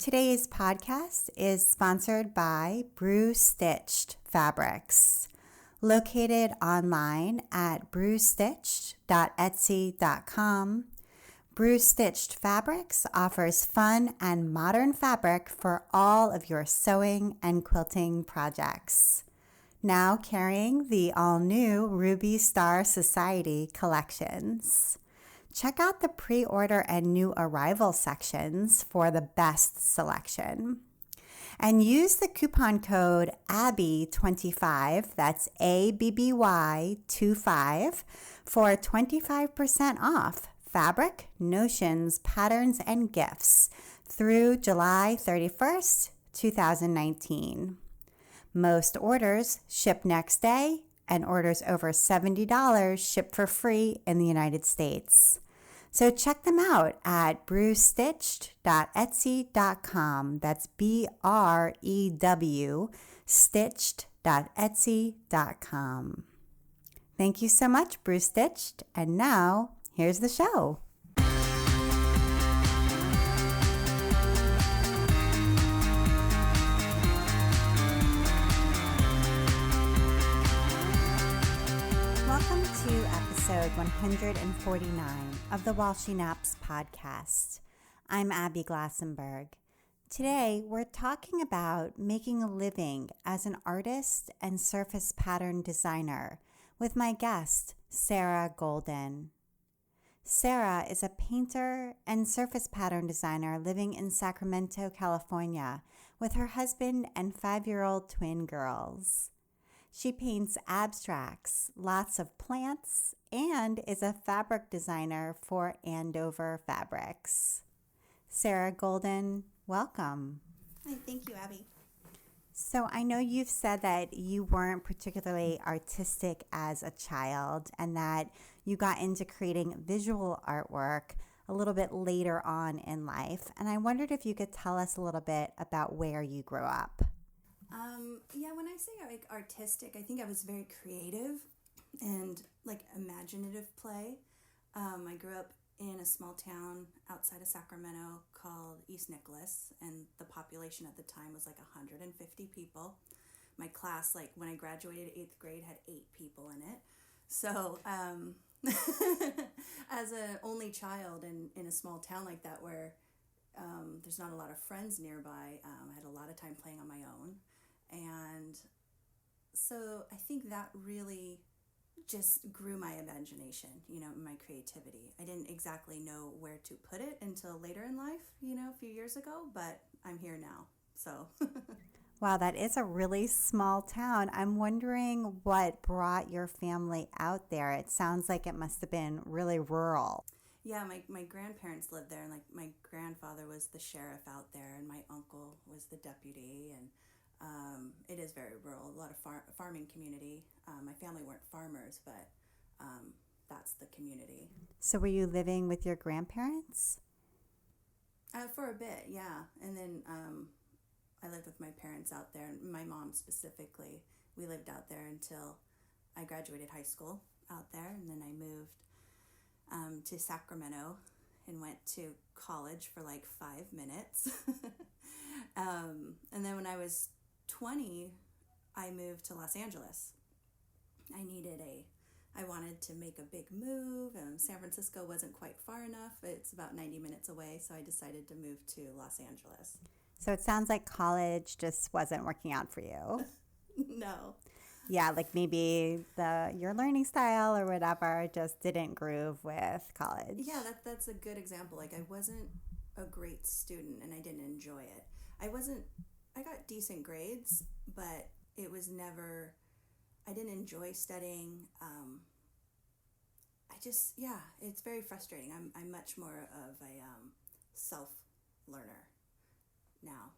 Today's podcast is sponsored by Stitched Fabrics. Located online at brewstitched.etsy.com, Stitched Fabrics offers fun and modern fabric for all of your sewing and quilting projects. Now carrying the all-new Ruby Star Society collections. Check out the pre-order and new arrival sections for the best selection. And use the coupon code ABBY25, that's ABBY25, for 25% off fabric, notions, patterns, and gifts through July 31st, 2019. Most orders ship next day, and orders over $70 ship for free in the United States. So check them out at brewstitched.etsy.com. That's BREW stitched.etsy.com. Thank you so much, Brew Stitched. And now, here's the show. Welcome to episode 149 of the While She Naps podcast. I'm Abby Glassenberg. Today, we're talking about making a living as an artist and surface pattern designer with my guest, Sarah Golden. Sarah is a painter and surface pattern designer living in Sacramento, California, with her husband and 5-year-old twin girls. She paints abstracts, lots of plants, and is a fabric designer for Andover Fabrics. Sarah Golden, welcome. Hi, thank you, Abby. So I know you've said that you weren't particularly artistic as a child and that you got into creating visual artwork a little bit later on in life. And I wondered if you could tell us a little bit about where you grew up. When I say artistic, I think I was very creative and imaginative play. I grew up in a small town outside of Sacramento called East Nicholas, and the population at the time was 150 people. My class, when I graduated 8th grade, had 8 people in it. So as an only child in a small town like that where there's not a lot of friends nearby, I had a lot of time playing on my own. And so I think that really just grew my imagination, my creativity. I didn't exactly know where to put it until later in life, a few years ago, but I'm here now, so. Wow, that is a really small town. I'm wondering what brought your family out there. It sounds like it must have been really rural. Yeah, my grandparents lived there, and my grandfather was the sheriff out there, and my uncle was the deputy, and it is very rural, a lot of farming community. My family weren't farmers, but that's the community. So were you living with your grandparents? For a bit, yeah. And then I lived with my parents out there, and my mom specifically. We lived out there until I graduated high school out there, and then I moved to Sacramento and went to college for 5 minutes. And then when I was 20, I moved to Los Angeles. I wanted to make a big move, and San Francisco wasn't quite far enough. It's about 90 minutes away, so I decided to move to Los Angeles. So it sounds like college just wasn't working out for you. No. Yeah, maybe your learning style or whatever just didn't groove with college. Yeah, that's a good example. I wasn't a great student, and I didn't enjoy it. I got decent grades, but it was never, I didn't enjoy studying. It's very frustrating. I'm much more of a self-learner now.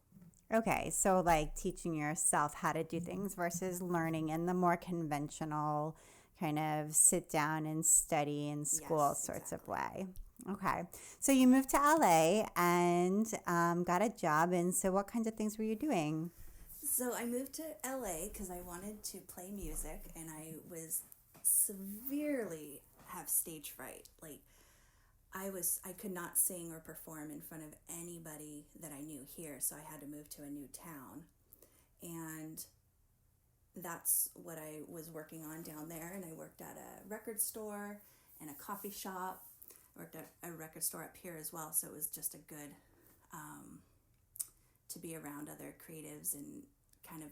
Okay, so teaching yourself how to do things versus learning in the more conventional kind of sit down and study in school sorts of way. Okay, so you moved to LA and got a job, and so what kinds of things were you doing? So I moved to LA because I wanted to play music, and I was severely have stage fright. I could not sing or perform in front of anybody that I knew here, so I had to move to a new town. And that's what I was working on down there. And I worked at a record store and a coffee shop. I worked at a record store up here as well, so it was just a good to be around other creatives and kind of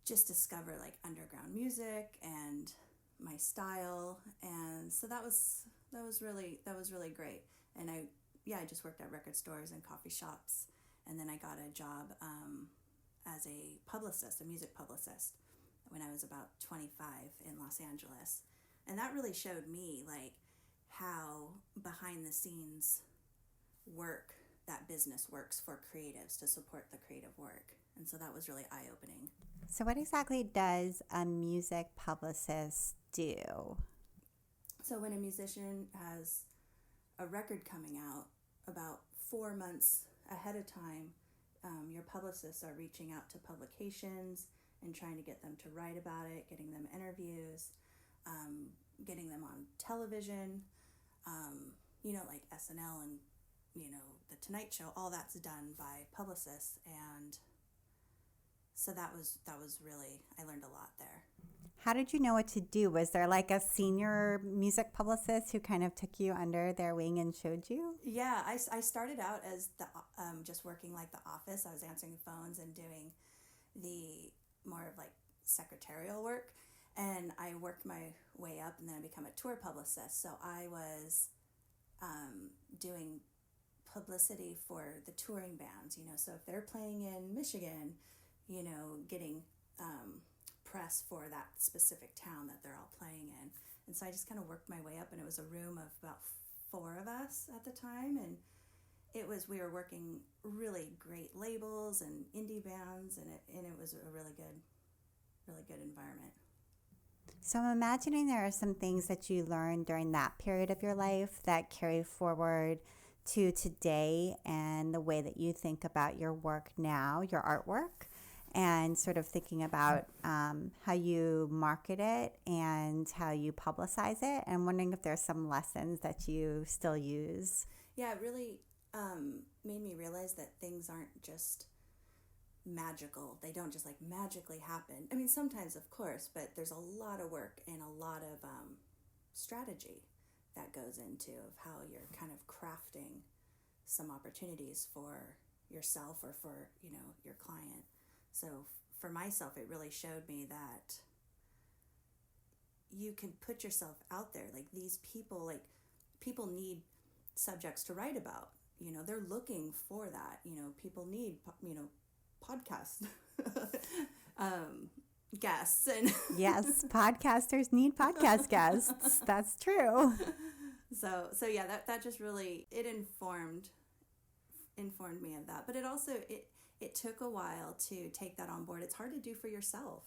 just discover like underground music and my style. And so that was really great. And I just worked at record stores and coffee shops, and then I got a job as a publicist, a music publicist, when I was about 25 in Los Angeles. And that really showed me like how behind the scenes work that business works for creatives to support the creative work. And so that was really eye-opening. So what exactly does a music publicist do? So when a musician has a record coming out, about 4 months ahead of time, your publicists are reaching out to publications and trying to get them to write about it, getting them interviews, getting them on television, like SNL and, The Tonight Show. All that's done by publicists. And so that was really, I learned a lot there. How did you know what to do? Was there like a senior music publicist who kind of took you under their wing and showed you? Yeah, I started out as just working like the office. I was answering phones and doing the more of like secretarial work. And I worked my way up, and then I became a tour publicist. So I was doing publicity for the touring bands, so if they're playing in Michigan, getting press for that specific town that they're all playing in. And so I just kind of worked my way up, and it was a room of about 4 of us at the time, and we were working really great labels and indie bands, and it was a really good environment. So I'm imagining there are some things that you learned during that period of your life that carry forward to today and the way that you think about your work now, your artwork, and sort of thinking about how you market it and how you publicize it. I'm wondering if there's some lessons that you still use. Yeah, it really made me realize that things aren't just magical. They don't just like magically happen. I mean, sometimes of course, but there's a lot of work and a lot of strategy that goes into of how you're kind of crafting some opportunities for yourself or for, your client. So for myself, it really showed me that you can put yourself out there. Like these people, people need subjects to write about. They're looking for that. People need, podcast guests. And yes, podcasters need podcast guests. That's true. So yeah, that just really, it informed me of that. But it also, it took a while to take that on board. It's hard to do for yourself.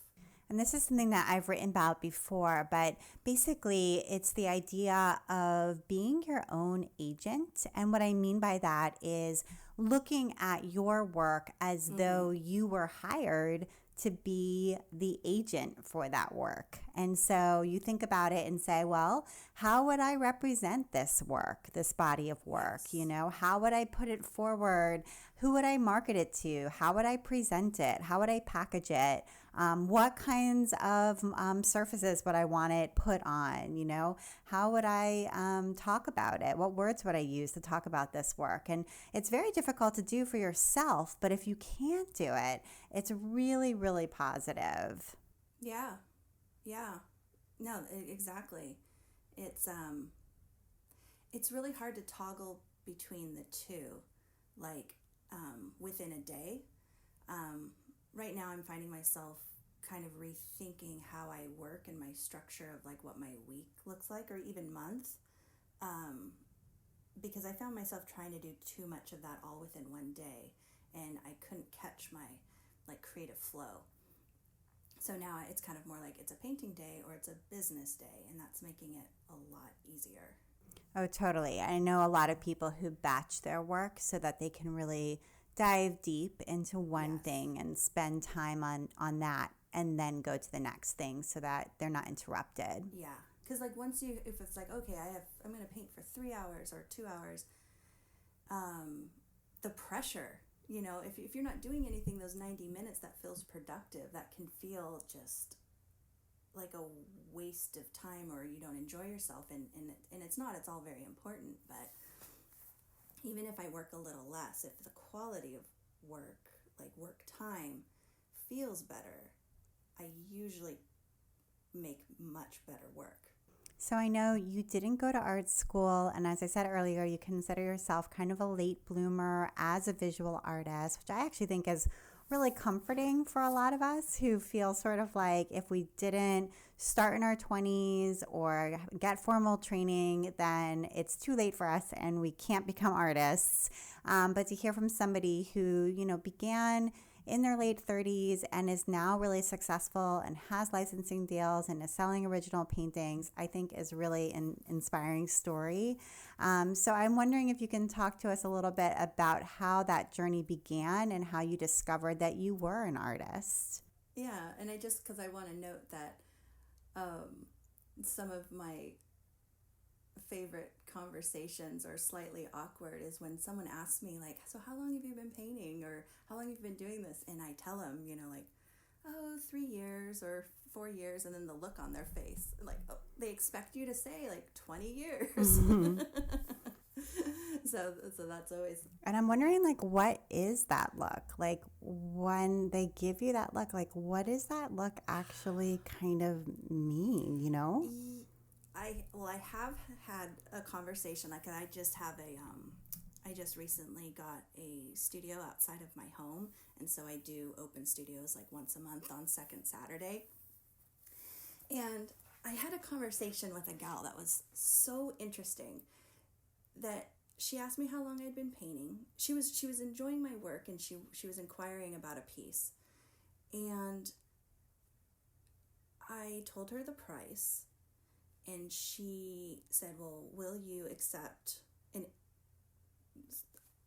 And this is something that I've written about before, but basically it's the idea of being your own agent. And what I mean by that is looking at your work as though you were hired to be the agent for that work. And so you think about it and say, well, how would I represent this work, this body of work? Yes. How would I put it forward? Who would I market it to? How would I present it? How would I package it? What kinds of surfaces would I want it put on? How would I talk about it? What words would I use to talk about this work? And it's very difficult to do for yourself, but if you can't do it, it's really, really positive. Yeah. No, exactly. It's really hard to toggle between the two, within a day. Right now I'm finding myself kind of rethinking how I work and my structure of what my week looks like, or even month, because I found myself trying to do too much of that all within one day, and I couldn't catch my creative flow. So now it's kind of more like it's a painting day or it's a business day, and that's making it a lot easier. Oh, totally. I know a lot of people who batch their work so that they can really dive deep into one thing and spend time on that, and then go to the next thing so that they're not interrupted. Yeah, because like once you, if it's like, okay, I'm going to paint for 3 hours or 2 hours, the pressure, you know, if you're not doing anything those 90 minutes that feels productive, that can feel just like a waste of time, or you don't enjoy yourself, and it's not, it's all very important. But even if I work a little less, if the quality of work, like work time, feels better, I usually make much better work. So I know you didn't go to art school, and as I said earlier, you consider yourself kind of a late bloomer as a visual artist, which I actually think is really comforting for a lot of us who feel sort of like if we didn't start in our 20s or get formal training, then it's too late for us and we can't become artists. But to hear from somebody who, you know, began in their late 30s and is now really successful and has licensing deals and is selling original paintings, I think is really an inspiring story. So I'm wondering if you can talk to us a little bit about how that journey began and how you discovered that you were an artist. Yeah, and because I want to note that some of my favorite conversations are slightly awkward is when someone asks me like, so how long have you been painting, or how long have you been doing this, and I tell them, you know, like, oh, 3 years or 4 years, and then the look on their face, like, oh, they expect you to say like 20 years. Mm-hmm. so that's always. And I'm wondering, like, what is that look like when they give you that look? Like, what does that look actually kind of mean, you know? I have had a conversation, like I just recently got a studio outside of my home, and so I do open studios like once a month on second Saturday. And I had a conversation with a gal that was so interesting, that she asked me how long I'd been painting. She was enjoying my work, and she was inquiring about a piece. And I told her the price. And she said, well, will you accept an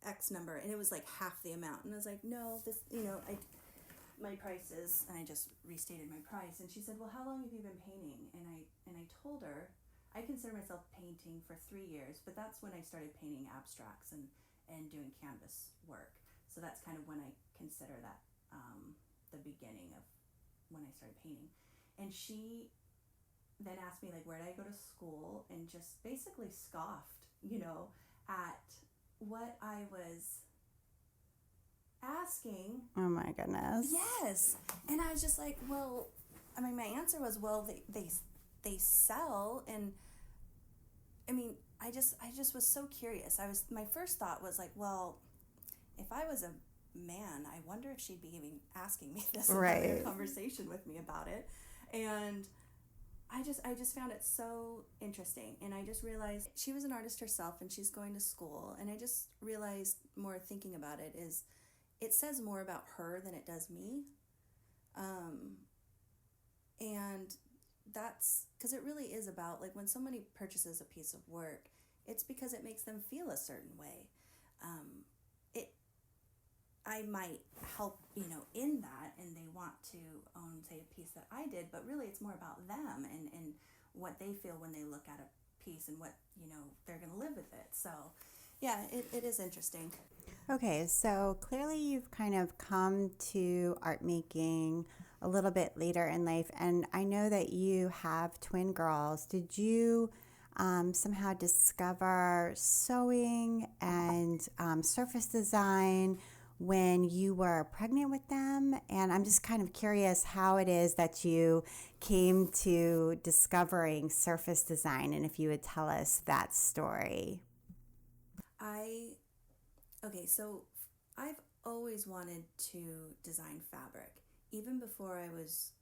X number? And it was like half the amount. And I was like, no, this, you know, my price is, and I just restated my price. And she said, well, how long have you been painting? And I told her, I consider myself painting for 3 years, but that's when I started painting abstracts and doing canvas work. So that's kind of when I consider that the beginning of when I started painting. And she then asked me, like, where did I go to school, and just basically scoffed, you know, at what I was asking. Oh my goodness. Yes. And I was just like, well, I mean, my answer was, well, they sell. And I mean, I just was so curious. My first thought was like, well, if I was a man, I wonder if she'd be even asking me this, right, in a conversation with me about it. And I just found it so interesting, and I just realized she was an artist herself, and she's going to school, and I just realized more thinking about it is it says more about her than it does me, and that's because it really is about, like, when somebody purchases a piece of work, it's because it makes them feel a certain way. I might help, you know, in that, and they want to own, say, a piece that I did, but really it's more about them and what they feel when they look at a piece and what, you know, they're going to live with it. So, yeah, it is interesting. Okay, so clearly you've kind of come to art making a little bit later in life, and I know that you have twin girls. Did you somehow discover sewing and surface design when you were pregnant with them? And I'm just kind of curious how it is that you came to discovering surface design, and if you would tell us that story. Okay, so I've always wanted to design fabric, even before I was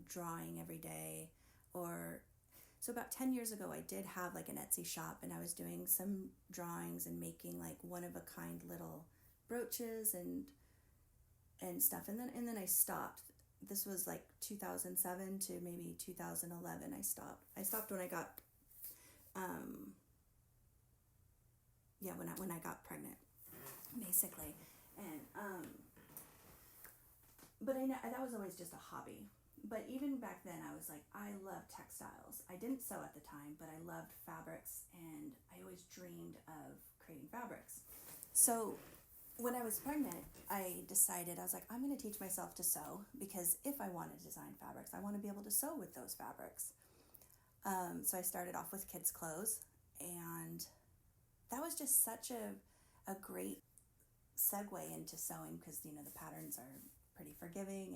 drawing every day. So about 10 years ago, I did have like an Etsy shop, and I was doing some drawings and making like one-of-a-kind little brooches and stuff, and then I stopped. This was like 2007 to maybe 2011. I stopped when I got when I got pregnant, basically. And but I know that was always just a hobby, But even back then, I was like, I love textiles. I didn't sew at the time, but I loved fabrics, and I always dreamed of creating fabrics. So when I was pregnant, I decided, I was like, I'm going to teach myself to sew, because if I want to design fabrics, I want to be able to sew with those fabrics. So I started off with kids' clothes, and that was just such a great segue into sewing, because, you know, the patterns are pretty forgiving,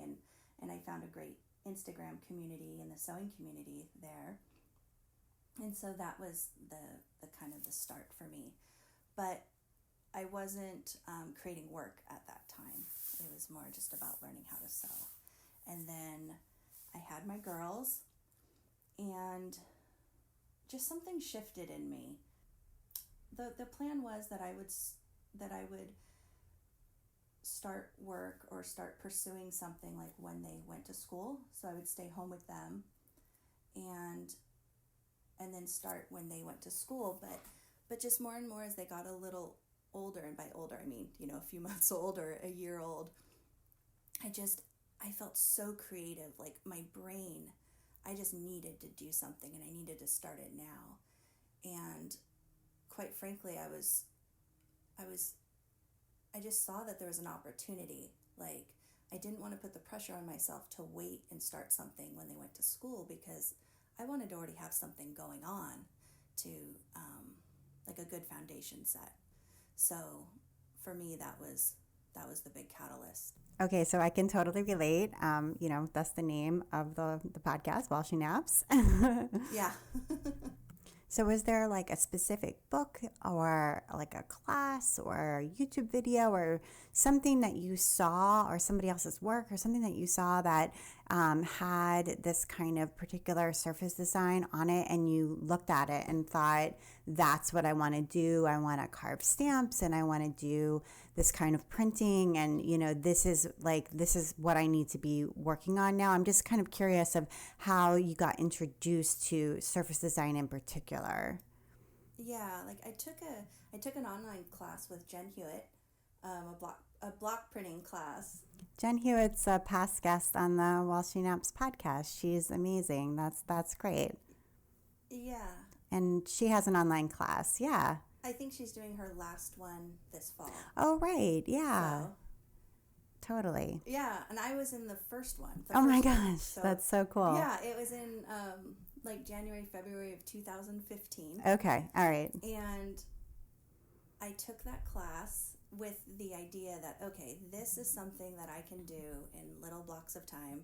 and I found a great Instagram community and the sewing community there. And so that was the kind of the start for me. But I wasn't creating work at that time. It was more just about learning how to sew. And then I had my girls, and just something shifted in me. The plan was that I would start work or start pursuing something like when they went to school. So I would stay home with them, and then start when they went to school. But just more and more as they got a little older, and by older I mean, you know, a few months old or a year old, I felt so creative. Like my brain, I just needed to do something, and I needed to start it now. And quite frankly, I just saw that there was an opportunity. Like, I didn't want to put the pressure on myself to wait and start something when they went to school, because I wanted to already have something going on to, like a good foundation set. So for me, that was the big catalyst. Okay, so I can totally relate. You know, that's the name of the podcast, While She Naps. Yeah. So was there like a specific book or like a class or a YouTube video or something that you saw, or somebody else's work or something that you saw that had this kind of particular surface design on it, and you looked at it and thought, that's what I want to do. I want to carve stamps, and I want to do this kind of printing, and you know, this is what I need to be working on now. I'm just kind of curious of how you got introduced to surface design in particular. Yeah, like I took an online class with Jen Hewitt, a block printing class. Jen Hewitt's a past guest on the While She Naps podcast. She's amazing. That's great. Yeah. And she has an online class. Yeah. I think she's doing her last one this fall. Oh, right. Yeah. So, totally. yeah, and I was in the first one. Oh my gosh, that's so cool. Yeah, it was in like January, February of 2015. Okay, all right. And I took that class with the idea that, okay, this is something that I can do in little blocks of time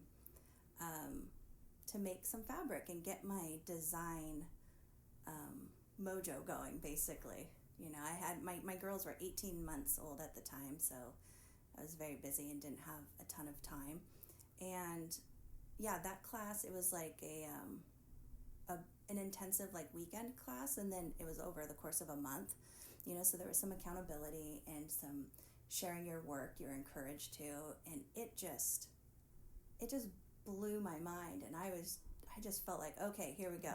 to make some fabric and get my design mojo going, basically. You know, I had my girls were 18 months old at the time, so I was very busy and didn't have a ton of time. And yeah, that class, it was like an intensive like weekend class, and then it was over the course of a month. You know, so there was some accountability and some sharing your work. You're encouraged to, and it just blew my mind, and I just felt like, okay, here we go.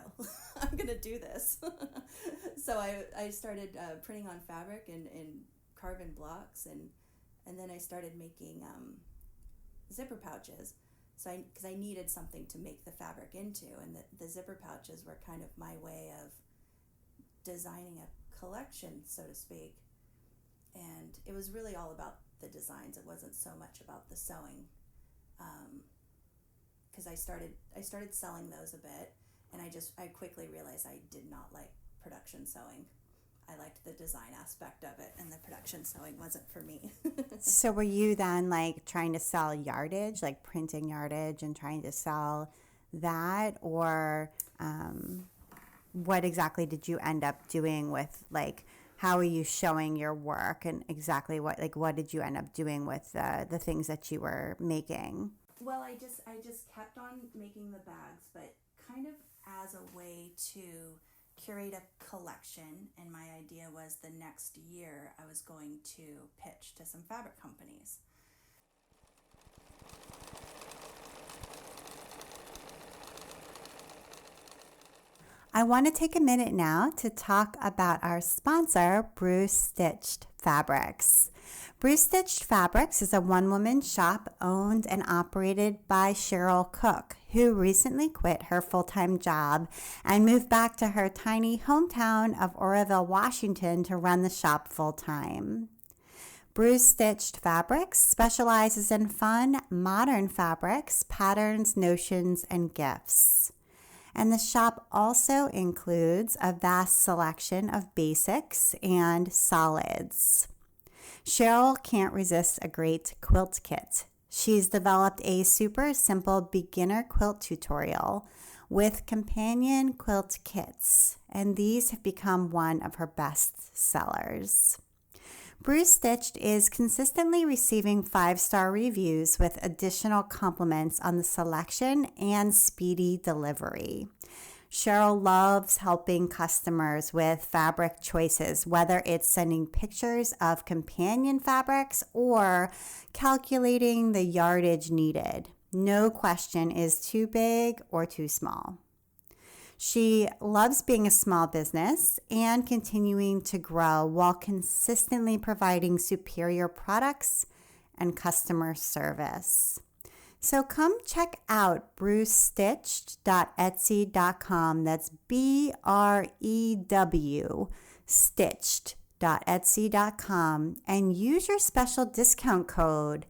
I'm gonna do this. So I started printing on fabric and carving blocks, and then I started making zipper pouches. So because I needed something to make the fabric into, and the zipper pouches were kind of my way of designing a collection, so to speak. And it was really all about the designs. It wasn't so much about the sewing, because I started selling those a bit, and I quickly realized I did not like production sewing. I liked the design aspect of it, and the production sewing wasn't for me. So were you then like trying to sell yardage, like printing yardage and trying to sell that, or what exactly did you end up doing with, like, how are you showing your work, and exactly what did you end up doing with the things that you were making? Well, I just kept on making the bags, but kind of as a way to curate a collection. And my idea was the next year I was going to pitch to some fabric companies. I want to take a minute now to talk about our sponsor, Bruce Stitched Fabrics. Bruce Stitched Fabrics is a one-woman shop owned and operated by Cheryl Cook, who recently quit her full-time job and moved back to her tiny hometown of Oroville, Washington to run the shop full-time. Bruce Stitched Fabrics specializes in fun, modern fabrics, patterns, notions, and gifts. And the shop also includes a vast selection of basics and solids. Cheryl can't resist a great quilt kit. She's developed a super simple beginner quilt tutorial with companion quilt kits, and these have become one of her best sellers. Bruce Stitched is consistently receiving 5-star reviews with additional compliments on the selection and speedy delivery. Cheryl loves helping customers with fabric choices, whether it's sending pictures of companion fabrics or calculating the yardage needed. No question is too big or too small. She loves being a small business and continuing to grow while consistently providing superior products and customer service. So come check out brucestitched.etsy.com. That's BREW stitched.etsy.com and use your special discount code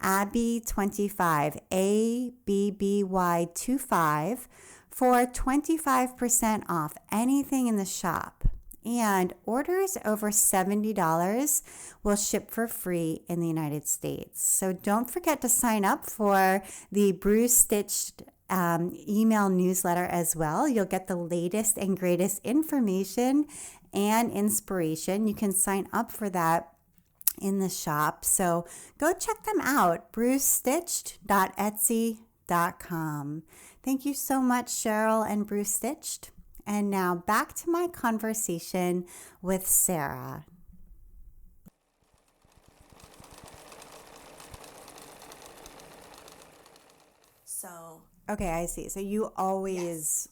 ABBY25, ABBY25 for 25% off anything in the shop. And orders over $70 will ship for free in the United States. So don't forget to sign up for the Bruce Stitched email newsletter as well. You'll get the latest and greatest information and inspiration. You can sign up for that in the shop. So go check them out, brucestitched.etsy.com. Thank you so much, Cheryl and Bruce Stitched. And now back to my conversation with Sarah. Okay, I see. So you always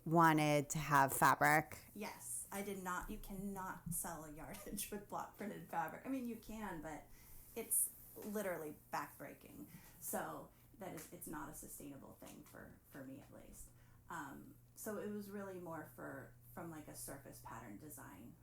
wanted to have fabric. Yes, I did not. You cannot sell a yardage with block printed fabric. I mean, you can, but it's literally backbreaking. So it's not a sustainable thing for me at least. So it was really more from like a surface pattern design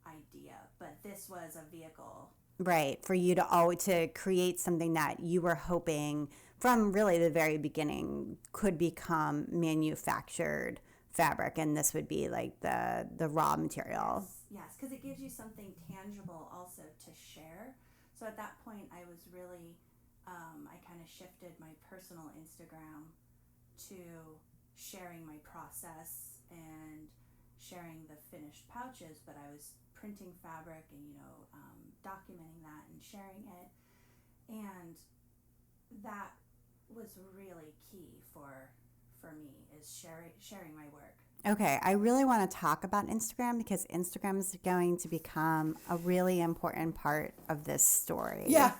idea, but this was a vehicle. Right, for you to create something that you were hoping from really the very beginning could become manufactured fabric, and this would be like the raw material. Yes, because it gives you something tangible also to share. So at that point, I was really, I kind of shifted my personal Instagram to sharing my process and sharing the finished pouches, but I was printing fabric and, documenting that and sharing it. And that was really key for me, is sharing my work. Okay, I really want to talk about Instagram because Instagram is going to become a really important part of this story. Yeah.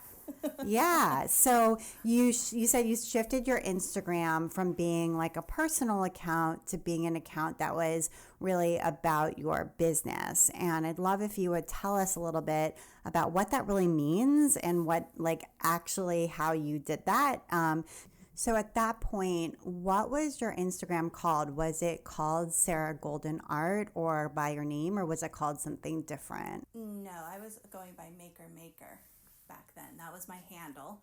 Yeah. So you said you shifted your Instagram from being like a personal account to being an account that was really about your business. And I'd love if you would tell us a little bit about what that really means and what actually how you did that. So at that point, what was your Instagram called? Was it called Sarah Golden Art or by your name, or was it called something different? No, I was going by Maker back then. That was my handle.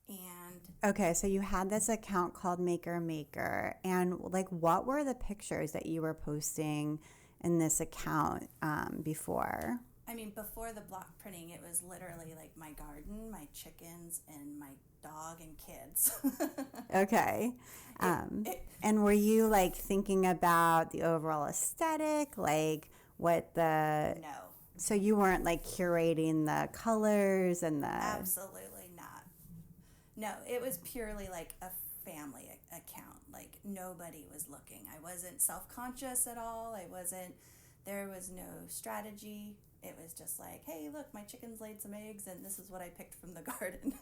And okay, so you had this account called Maker, and what were the pictures that you were posting in this account before? I mean, before the block printing, it was literally like my garden, my chickens, and my dog and kids. Okay. And were you thinking about the overall aesthetic, what the... No. So you weren't curating the colors and the... Absolutely not. No, it was purely like a family account. Nobody was looking. I wasn't self-conscious at all. There was no strategy. It was just like, hey, look, my chickens laid some eggs and this is what I picked from the garden.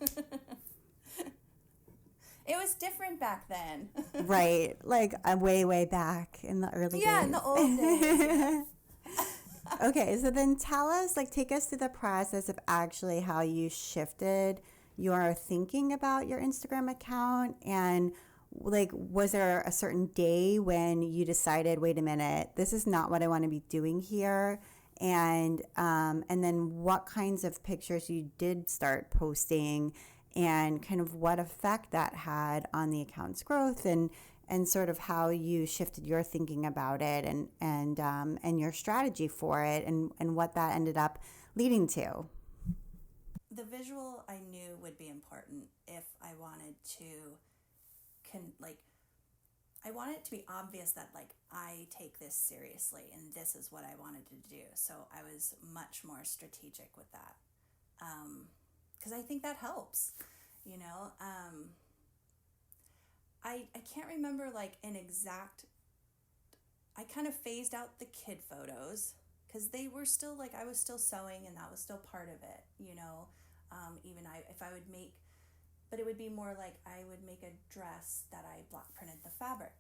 It was different back then. Right. Like way, way back in the early days. Yeah, in the old days. Yeah. Okay, so then tell us, like, take us through the process of actually how you shifted your thinking about your Instagram account. And, like, was there a certain day when you decided, wait a minute, this is not what I want to be doing here? And then what kinds of pictures you did start posting and kind of what effect that had on the account's growth and sort of how you shifted your thinking about it and your strategy for it and what that ended up leading to. The visual I knew would be important if I wanted to, I wanted it to be obvious that, like, I take this seriously and this is what I wanted to do. So I was much more strategic with that. Because I think that helps, you know. I can't remember, like, an exact... I kind of phased out the kid photos because they were still, like, I was still sewing and that was still part of it, you know. If I would make... But it would be more like I would make a dress that I block printed the fabric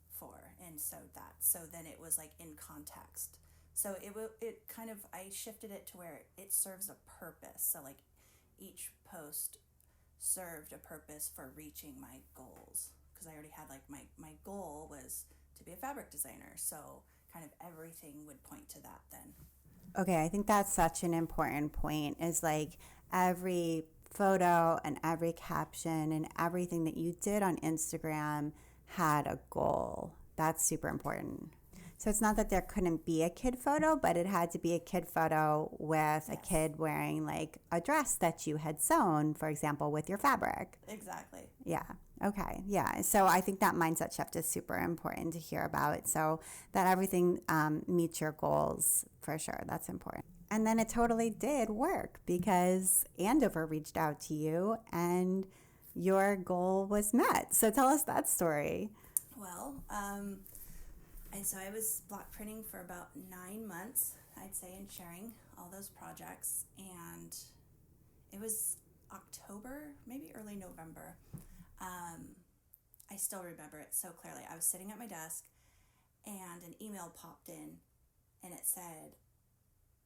for and sewed that. So then it was, like, in context. So I shifted it to where it serves a purpose. So, like, each post served a purpose for reaching my goals. Because I already had, like, my goal was to be a fabric designer. So kind of everything would point to that then. Okay, I think that's such an important point is, like, every photo and every caption and everything that you did on Instagram had a goal. That's super important. So it's not that there couldn't be a kid photo, but it had to be a kid photo with a kid wearing, like, a dress that you had sewn, for example, with your fabric. Exactly. Yeah. Okay. Yeah. So I think that mindset shift is super important to hear about. So that everything meets your goals for sure. That's important. And then it totally did work because Andover reached out to you and your goal was met. So tell us that story. Well, so I was block printing for about 9 months, I'd say, and sharing all those projects. And it was October, maybe early November. I still remember it so clearly. I was sitting at my desk and an email popped in and it said,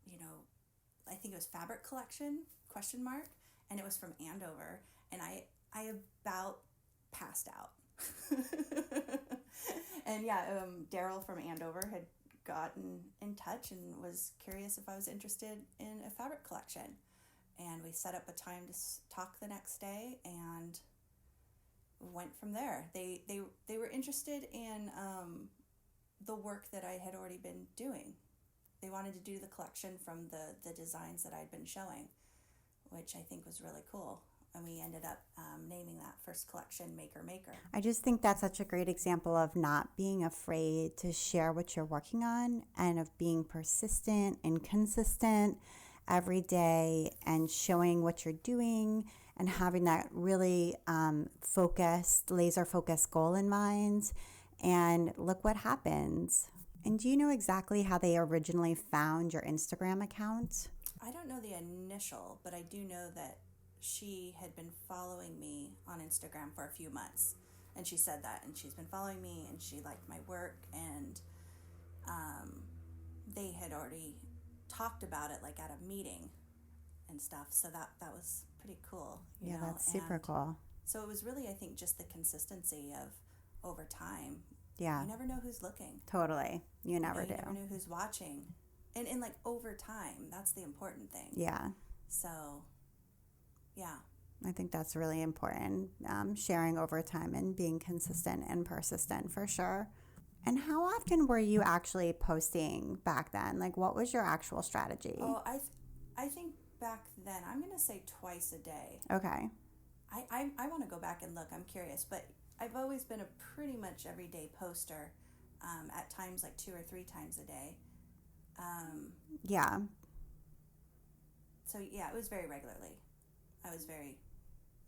you know, I think it was fabric collection, ? And it was from Andover. And I about passed out. And Daryl from Andover had gotten in touch and was curious if I was interested in a fabric collection. And we set up a time to talk the next day and went from there. They were interested in the work that I had already been doing. They wanted to do the collection from the designs that I'd been showing, which I think was really cool. And we ended up naming that first collection Maker. I just think that's such a great example of not being afraid to share what you're working on and of being persistent and consistent every day and showing what you're doing and having that really laser focused goal in mind. And look what happens. And do you know exactly how they originally found your Instagram account? I don't know the initial, but I do know that she had been following me on Instagram for a few months. And she said that, and she's been following me, and she liked my work, and they had already talked about it, like, at a meeting and stuff. So that was pretty cool. You know? That's super cool. So it was really, I think, just the consistency of over time. Yeah. You never know who's looking. Totally. You never do. You never know who's watching. And like, over time, that's the important thing. Yeah. So, yeah. I think that's really important, sharing over time and being consistent and persistent for sure. And how often were you actually posting back then? Like, what was your actual strategy? Oh, I think back then, I'm going to say twice a day. Okay. I want to go back and look. I'm curious. But I've always been a pretty much everyday poster, at times like 2 or 3 times a day. Yeah. So, yeah, it was very regularly. I was very,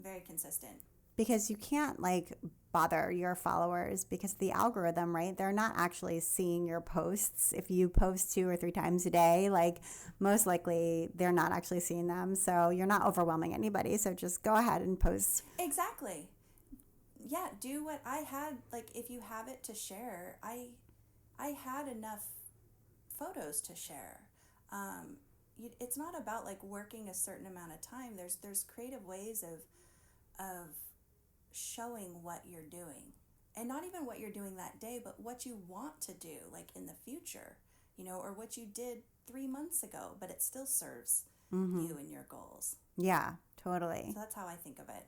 very consistent. Because you can't, like, bother your followers because the algorithm, right? They're not actually seeing your posts. If you post 2 or 3 times a day, like, most likely they're not actually seeing them. So you're not overwhelming anybody. So just go ahead and post. Exactly. yeah, do what I had. Like, if you have it to share, I had enough photos to share. It's not about like working a certain amount of time. There's creative ways of showing what you're doing, and not even what you're doing that day, but what you want to do, like in the future, or what you did 3 months ago, but it still serves you and your goals. Yeah, totally. So that's how I think of it.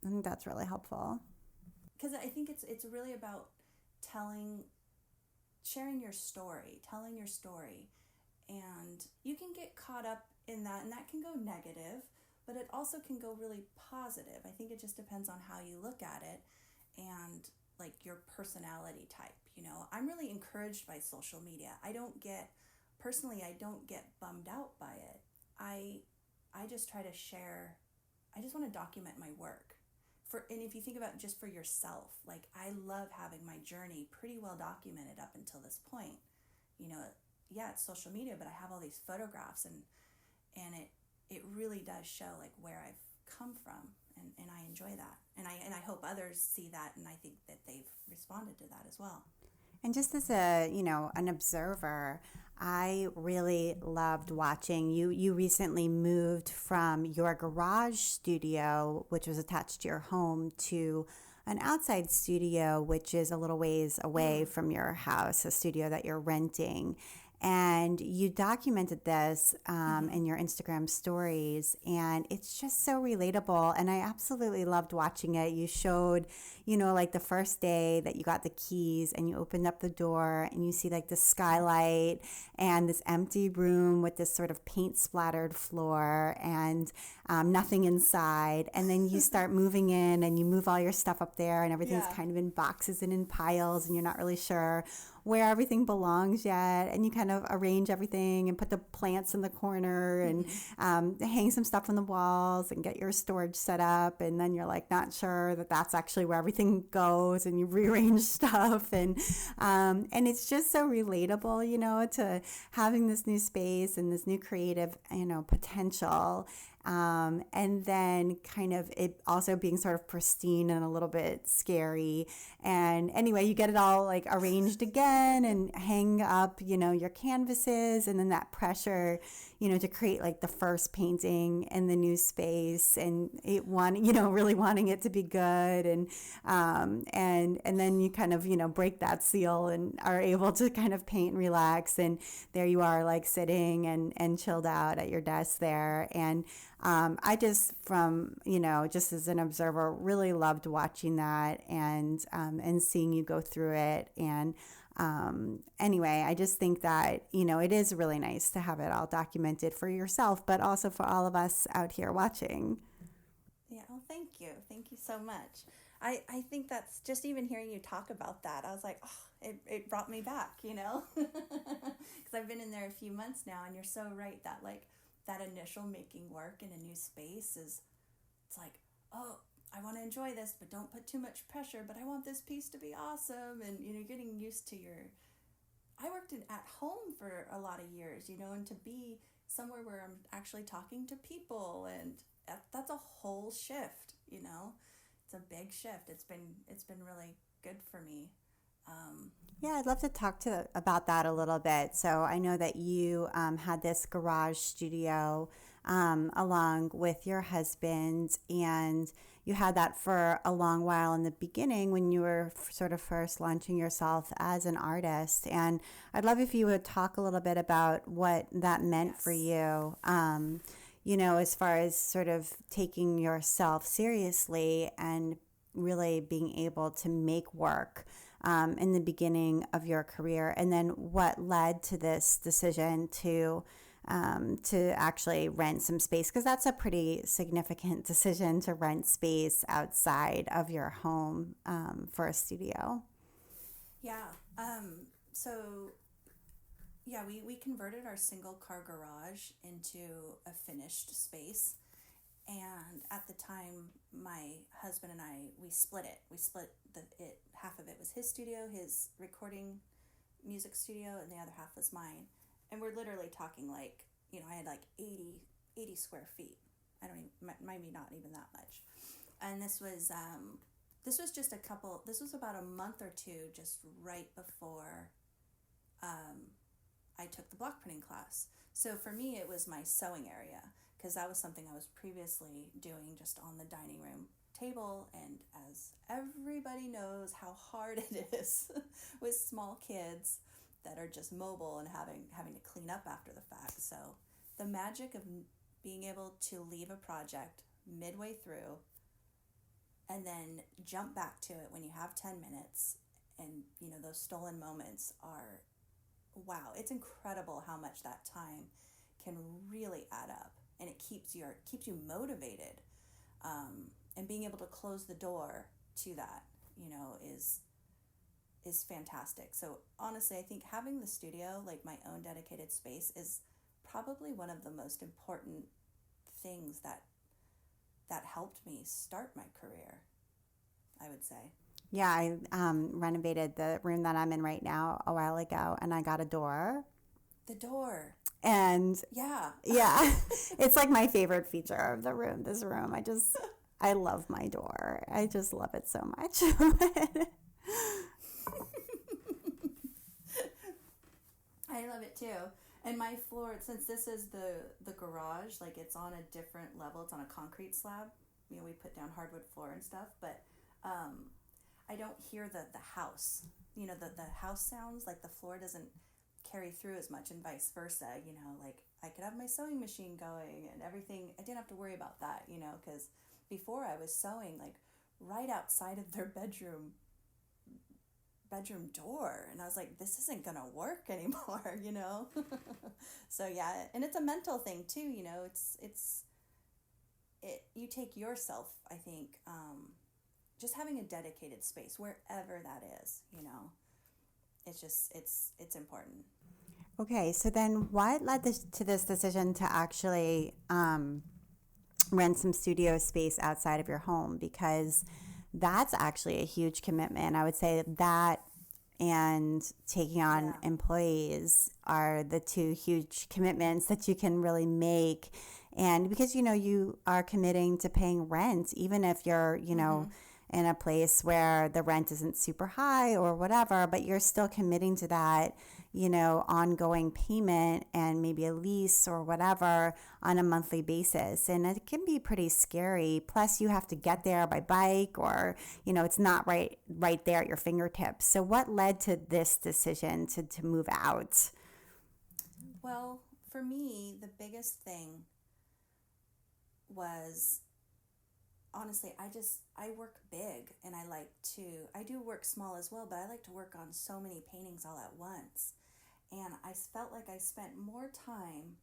I think that's really helpful. Because I think it's really about sharing your story, telling your story, and you can get caught up in that, and that can go negative, but it also can go really positive. I think it just depends on how you look at it and like your personality type. I'm really encouraged by social media. I don't get bummed out by it. I just try to share. I just want to document my work. And if you think about just for yourself, like I love having my journey pretty well documented up until this point. Yeah, it's social media, but I have all these photographs, and it really does show like where I've come from, and I enjoy that, and I hope others see that, and I think that they've responded to that as well. And just as an observer, I really loved watching you. You recently moved from your garage studio, which was attached to your home, to an outside studio, which is a little ways away from your house, a studio that you're renting. And you documented this in your Instagram stories, and it's just so relatable. And I absolutely loved watching it. You showed, like the first day that you got the keys and you opened up the door and you see like the skylight and this empty room with this sort of paint splattered floor and nothing inside. And then you start moving in and you move all your stuff up there, and everything's kind of in boxes and in piles, and you're not really sure where everything belongs yet, and you kind of arrange everything and put the plants in the corner and hang some stuff on the walls and get your storage set up, and then you're like not sure that that's actually where everything goes, and you rearrange stuff, and it's just so relatable, to having this new space and this new creative, potential. And then kind of it also being sort of pristine and a little bit scary. And anyway, you get it all like arranged again and hang up, your canvases, and then that pressure, to create like the first painting in the new space, and really wanting it to be good. And then you kind of, break that seal and are able to kind of paint and relax. And there you are like sitting and chilled out at your desk there. And I just just as an observer, really loved watching that and seeing you go through it. And anyway, I just think that, it is really nice to have it all documented for yourself, but also for all of us out here watching. Yeah, well, thank you. Thank you so much. I think that's just even hearing you talk about that, I was like, oh, it brought me back, because I've been in there a few months now, and you're so right that like that initial making work in a new space it's like, oh, I want to enjoy this, but don't put too much pressure, but I want this piece to be awesome. And, getting used to I worked at home for a lot of years, and to be somewhere where I'm actually talking to people, and that's a whole shift, it's a big shift. It's been really good for me. Yeah, I'd love to talk about that a little bit. So I know that you had this garage studio along with your husband, and you had that for a long while in the beginning when you were sort of first launching yourself as an artist. And I'd love if you would talk a little bit about what that meant for you, as far as sort of taking yourself seriously and really being able to make work in the beginning of your career, and then what led to this decision to actually rent some space, because that's a pretty significant decision to rent space outside of your home for a studio. Yeah. We converted our single car garage into a finished space. And at the time, my husband and I, we split it. Half of it was his studio, his recording music studio, and the other half was mine. And we're literally talking like, I had like 80 square feet. I don't even, maybe not even that much. And this was this was just this was about a month or two just right before I took the block printing class. So for me, it was my sewing area, because that was something I was previously doing just on the dining room table. And as everybody knows how hard it is with small kids that are just mobile and having to clean up after the fact. So the magic of being able to leave a project midway through and then jump back to it when you have 10 minutes, and those stolen moments are, wow, it's incredible how much that time can really add up, and it keeps you motivated, and being able to close the door to that is fantastic. So honestly, I think having the studio, like my own dedicated space, is probably one of the most important things that helped me start my career, I would say. Yeah, I renovated the room that I'm in right now a while ago, and I got a door. The door. And yeah, it's like my favorite feature of the room. This room, I love my door. I just love it so much. I love it too. And my floor, since this is the garage, like it's on a different level. It's on a concrete slab. We put down hardwood floor and stuff, but I don't hear the house. The house sounds, like the floor doesn't carry through as much, and vice versa. Like I could have my sewing machine going and everything. I didn't have to worry about that, because before I was sewing like right outside of their bedroom door, and I was like, this isn't gonna work anymore. So yeah, and it's a mental thing too. You take yourself, I think, just having a dedicated space wherever that is, it's important. Okay, so then what led to this decision to actually rent some studio space outside of your home? Because that's actually a huge commitment. I would say that and taking on employees are the two huge commitments that you can really make. And because, you are committing to paying rent, even if you're, in a place where the rent isn't super high or whatever, but you're still committing to that, ongoing payment and maybe a lease or whatever on a monthly basis. And it can be pretty scary. Plus you have to get there by bike, or, it's not right there at your fingertips. So what led to this decision to move out? Well, for me, the biggest thing was, honestly, I work big, and I do work small as well, but I like to work on so many paintings all at once. And I felt like I spent more time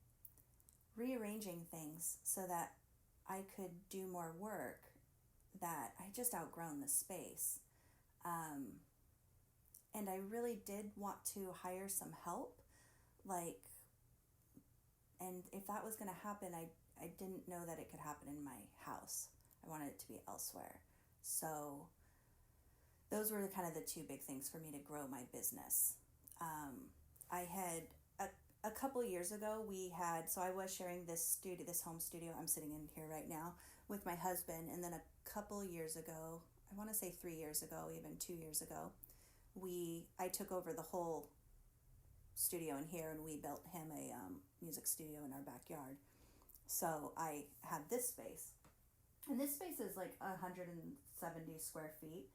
rearranging things so that I could do more work, that I just outgrown the space. And I really did want to hire some help, and if that was going to happen, I didn't know that it could happen in my house. I wanted it to be elsewhere. So those were kind of the two big things for me to grow my business. I had a couple years ago, so I was sharing this home studio I'm sitting in here right now with my husband. And then a couple years ago, I want to say 3 years ago, even 2 years ago, I took over the whole studio in here, and we built him a music studio in our backyard. So I had this space. And this space is like 170 square feet.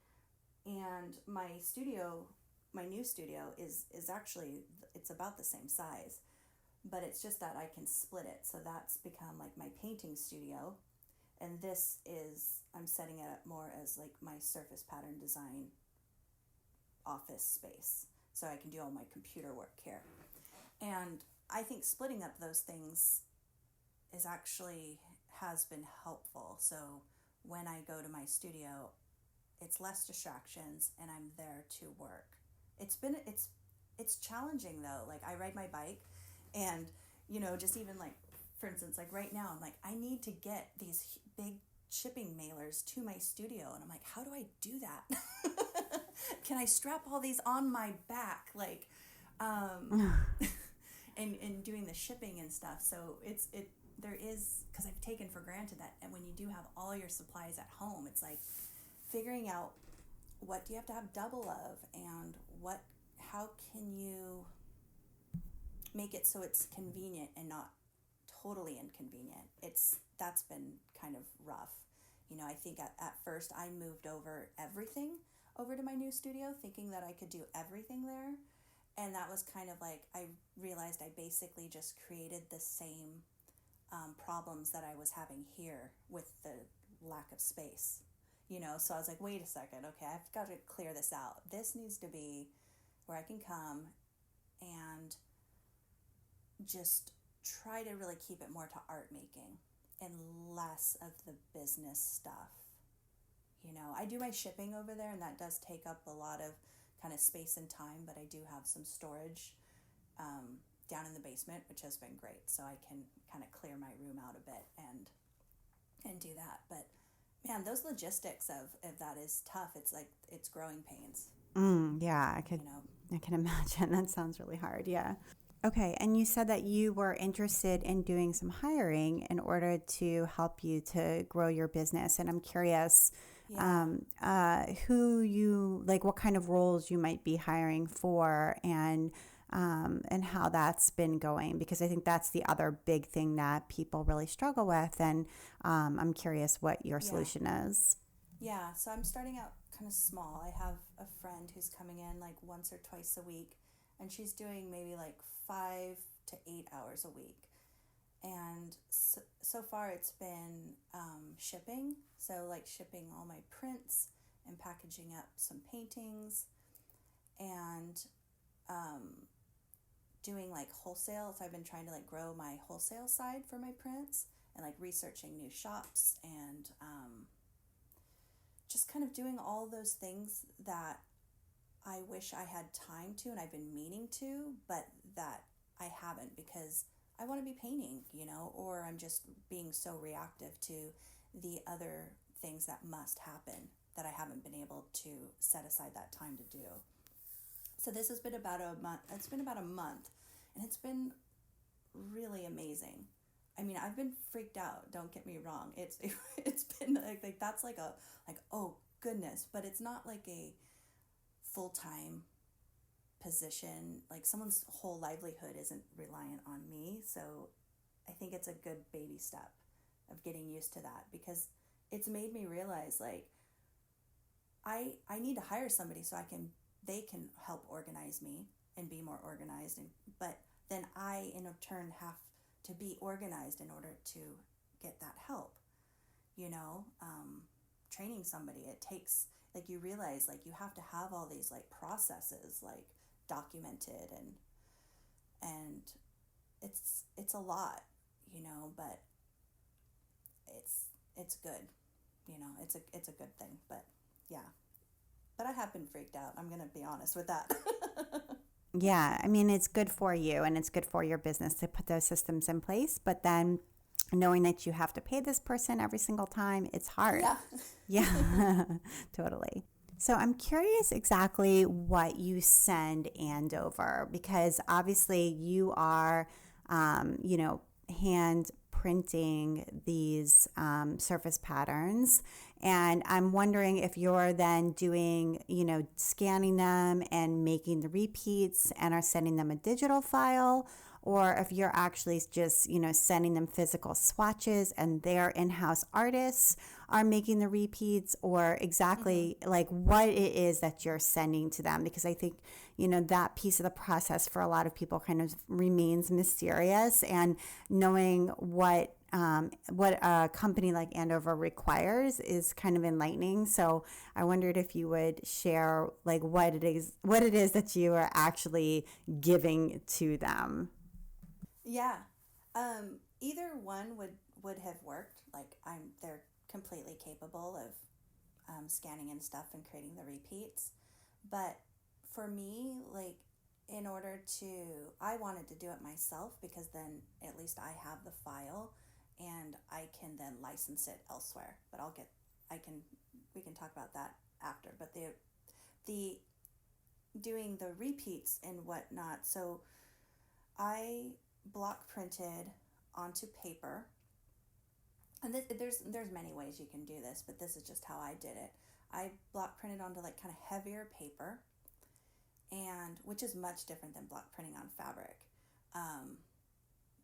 And my new studio is actually, it's about the same size, but it's just that I can split it. So that's become like my painting studio. And this is, I'm setting it up more as like my surface pattern design office space. So I can do all my computer work here. And I think splitting up those things has been helpful. So when I go to my studio, it's less distractions, and I'm there to work. It's challenging though. Like I ride my bike, and just even like, for instance, like right now, I'm like, I need to get these big shipping mailers to my studio, and I'm like, how do I do that? Can I strap all these on my back, like, and doing the shipping and stuff? So there is, because I've taken for granted that, and when you do have all your supplies at home, it's like figuring out what do you have to have double of, and how can you make it so it's convenient and not totally inconvenient. That's been kind of rough. I think at first I moved everything over to my new studio thinking that I could do everything there. And that was kind of like, I realized I basically just created the same problems that I was having here with the lack of space. So I was like, wait a second, okay, I've got to clear this out. This needs to be where I can come and just try to really keep it more to art making and less of the business stuff. I do my shipping over there, and that does take up a lot of kind of space and time, but I do have some storage down in the basement, which has been great. So I can kind of clear my room out a bit and do that. But man, those logistics of that is tough. It's like, it's growing pains. Yeah, I can imagine. That sounds really hard. Yeah. Okay, and you said that you were interested in doing some hiring in order to help you to grow your business, and I'm curious, who you like, what kind of roles you might be hiring for, and how that's been going, because I think that's the other big thing that people really struggle with, and I'm curious what your solution is. Yeah, so I'm starting out kind of small. I have a friend who's coming in like once or twice a week, and she's doing maybe like 5 to 8 hours a week. And so far it's been shipping. So like shipping all my prints and packaging up some paintings, and doing like wholesale. So I've been trying to like grow my wholesale side for my prints, and like researching new shops, and just kind of doing all those things that I wish I had time to, and I've been meaning to, but that I haven't, because I want to be painting, or I'm just being so reactive to the other things that must happen that I haven't been able to set aside that time to do. So this has been about a month. It's been about a month, and it's been really amazing. I mean, I've been freaked out. Don't get me wrong. It's been like that's like oh goodness, but it's not like a full-time position. Like, someone's whole livelihood isn't reliant on me. So I think it's a good baby step of getting used to that, because it's made me realize like I need to hire somebody so they can help organize me and be more organized, but then I in turn have to be organized in order to get that help. Training somebody, it takes, like, you realize like you have to have all these like processes like documented, and it's a lot, but it's good, it's a good thing. But yeah, but I have been freaked out, I'm gonna be honest with that. Yeah, I mean, it's good for you and it's good for your business to put those systems in place, but then knowing that you have to pay this person every single time, it's hard. Yeah, totally. So I'm curious exactly what you send Andover, because obviously you are, hand printing these surface patterns. And I'm wondering if you're then doing, scanning them and making the repeats and are sending them a digital file, or if you're actually just, sending them physical swatches and their in-house artists are making the repeats, or exactly like what it is that you're sending to them. Because I think, that piece of the process for a lot of people kind of remains mysterious, and knowing what a company like Andover requires is kind of enlightening. So I wondered if you would share like what it is that you are actually giving to them. Yeah. Either one would have worked. Like, they're completely capable of scanning and stuff and creating the repeats. But for me, like, I wanted to do it myself, because then at least I have the file and I can then license it elsewhere. But we can talk about that after. But the doing the repeats and whatnot. So I block printed onto paper, and there's many ways you can do this, but this is just how I did it. I block printed onto like kind of heavier paper, and which is much different than block printing on fabric.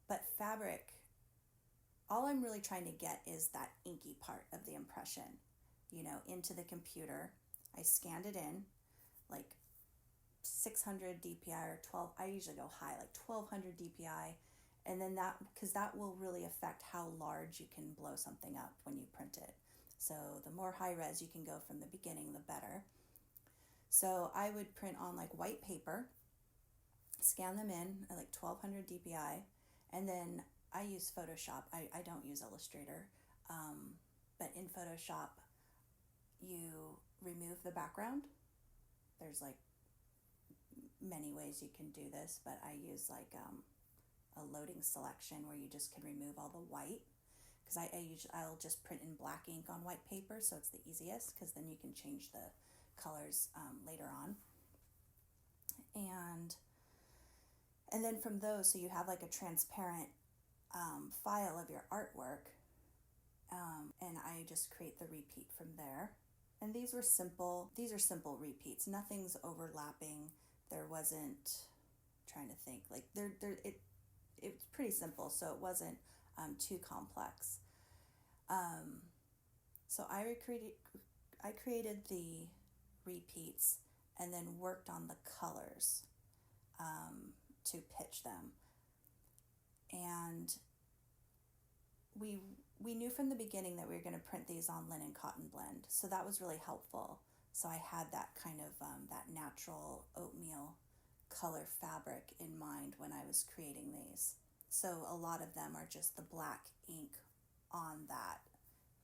But fabric, all I'm really trying to get is that inky part of the impression, into the computer. I scanned it in, like 600 DPI or 12. I usually go high, like 1200 DPI, and then because that will really affect how large you can blow something up when you print it. So the more high res you can go from the beginning, the better. So I would print on like white paper, scan them in at like 1200 DPI, and then I use Photoshop. I don't use Illustrator, but in Photoshop, you remove the background. There's like many ways you can do this, but I use like a loading selection where you just can remove all the white, because I'll just print in black ink on white paper, so it's the easiest, because then you can change the colors later on. And then from those, so you have like a transparent file of your artwork, and I just create the repeat from there. And these are simple repeats. Nothing's overlapping. There wasn't, trying to think, like it's pretty simple, so it wasn't too complex. So I created the repeats and then worked on the colors to pitch them. And we knew from the beginning that we were going to print these on linen cotton blend, so that was really helpful. So I had that kind of that natural oatmeal color fabric in mind when I was creating these. So a lot of them are just the black ink on that,